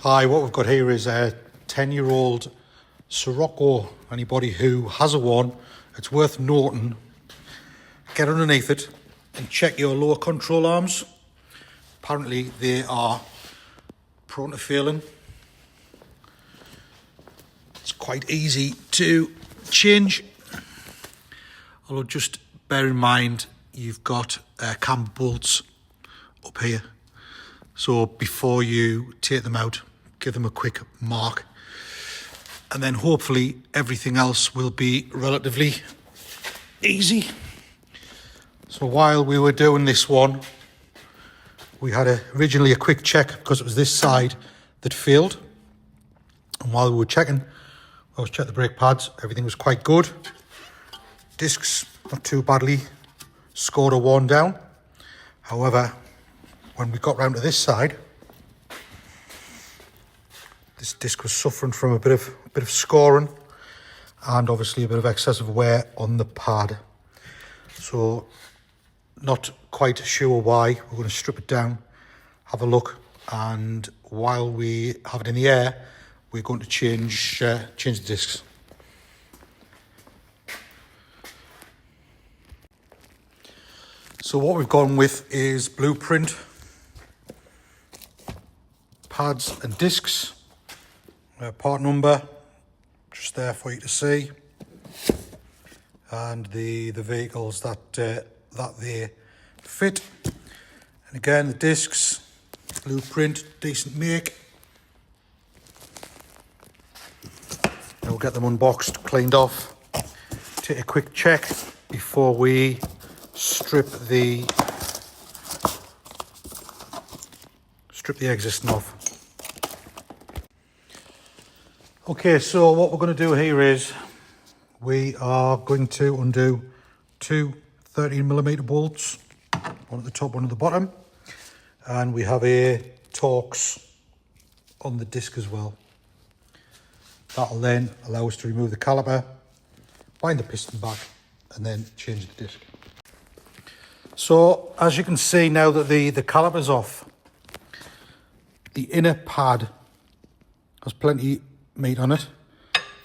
Hi, what we've got here is a 10-year-old Scirocco. Anybody who has a one, it's worth noting. Get underneath it and check your lower control arms. Apparently they are prone to failing. It's quite easy to change, although just bear in mind you've got cam bolts up here. So before you take them out, give them a quick mark, and then hopefully everything else will be relatively easy. So while we were doing this one, we had originally a quick check because it was this side that failed. And while we were checking, I was checking the brake pads, everything was quite good. Discs, not too badly, scored a 1 down. However, when we got round to this side, this disc was suffering from a bit of scoring and obviously a bit of excessive wear on the pad. So not quite sure why. We're going to strip it down, have a look, and while we have it in the air, we're going to change the discs. So what we've gone with is blueprint pads and discs. Part number just there for you to see, and the vehicles that they fit. And again, the discs, blueprint, decent make. Now we'll get them unboxed, cleaned off, take a quick check before we strip the existing off. Okay, so what we're going to do here is we are going to undo two 13mm bolts, one at the top, one at the bottom, and we have a Torx on the disc as well. That'll then allow us to remove the caliper, wind the piston back, and then change the disc. So as you can see now that the caliper's off, the inner pad has plenty meat on it,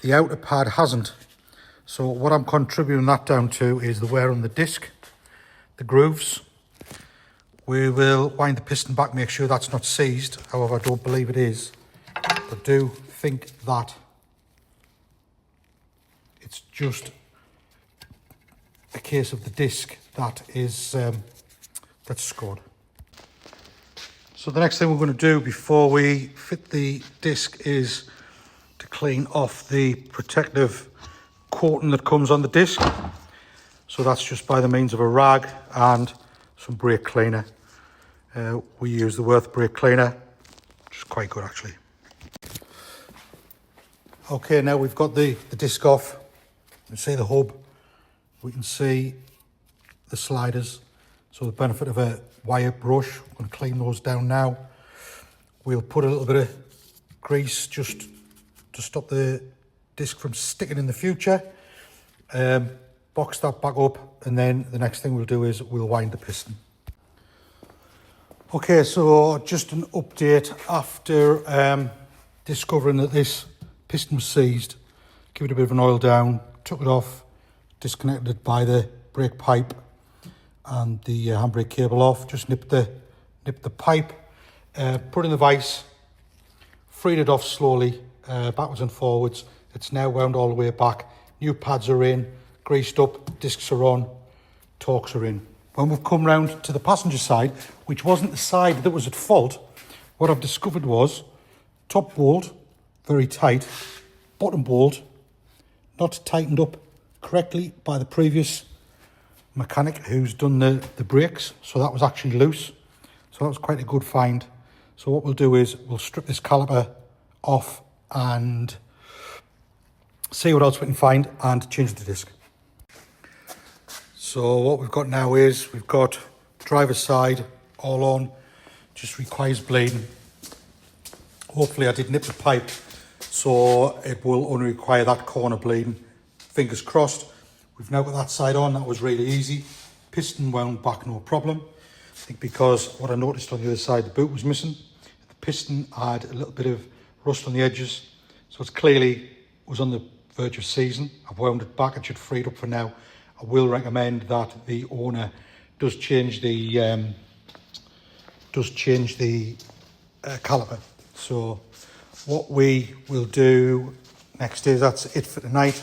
the outer pad hasn't. So what I'm contributing that down to is the wear on the disc, the grooves. We will wind the piston back, make sure that's not seized. However, I don't believe it is. I do think that it's just a case of the disc that is that's scored. So the next thing we're going to do before we fit the disc is to clean off the protective coating that comes on the disc. So that's just by the means of a rag and some brake cleaner. We use the Worth brake cleaner, which is quite good actually. Okay, now we've got the disc off. You can see the hub, we can see the sliders. So the benefit of a wire brush, I'm going to clean those down now. We'll put a little bit of grease just to stop the disc from sticking in the future. Box that back up, and then the next thing we'll do is we'll wind the piston. Okay, so just an update after discovering that this piston was seized. Give it a bit of an oil down, took it off, disconnected it by the brake pipe and the handbrake cable off. Just nipped the pipe, put in the vise, freed it off slowly, backwards and forwards. It's now wound all the way back. New pads are in, greased up, discs are on, Torx are in. When we've come round to the passenger side, which wasn't the side that was at fault, what I've discovered was top bolt very tight, bottom bolt not tightened up correctly by the previous mechanic who's done the brakes, so that was actually loose. So that was quite a good find. So what we'll do is we'll strip this caliper off and see what else we can find and change the disc. So what we've got now is we've got driver's side all on, just requires bleeding. Hopefully I did nip the pipe, so it will only require that corner bleeding. Fingers crossed. We've now got that side on, that was really easy. Piston wound back, no problem. I think because what I noticed on the other side, the boot was missing. piston had a little bit of rust on the edges, so it's clearly was on the verge of season. I've wound it back, it should free it up for now. I will recommend that the owner does change the caliper. So what we will do next is, that's it for tonight.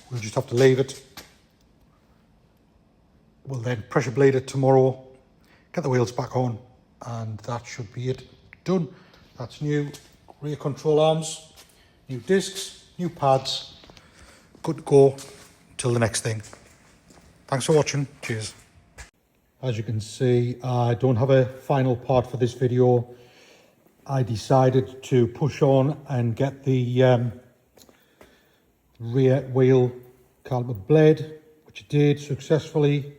We'll just have to leave it. We'll then pressure bleed it tomorrow, get the wheels back on, and that should be it. Done. That's new rear control arms, new discs, new pads. Good to go till the next thing. Thanks for watching. Cheers. As you can see, I don't have a final part for this video. I decided to push on and get the rear wheel caliper blade, which I did successfully.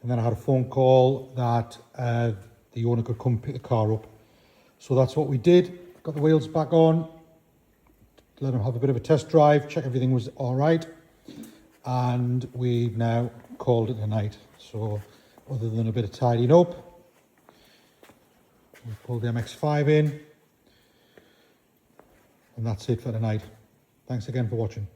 And then I had a phone call that the owner could come pick the car up. So that's what we did. Got the wheels back on, let him have a bit of a test drive, check everything was all right. And we've now called it a night. So other than a bit of tidying up, we pulled the MX-5 in. And that's it for tonight. Thanks again for watching.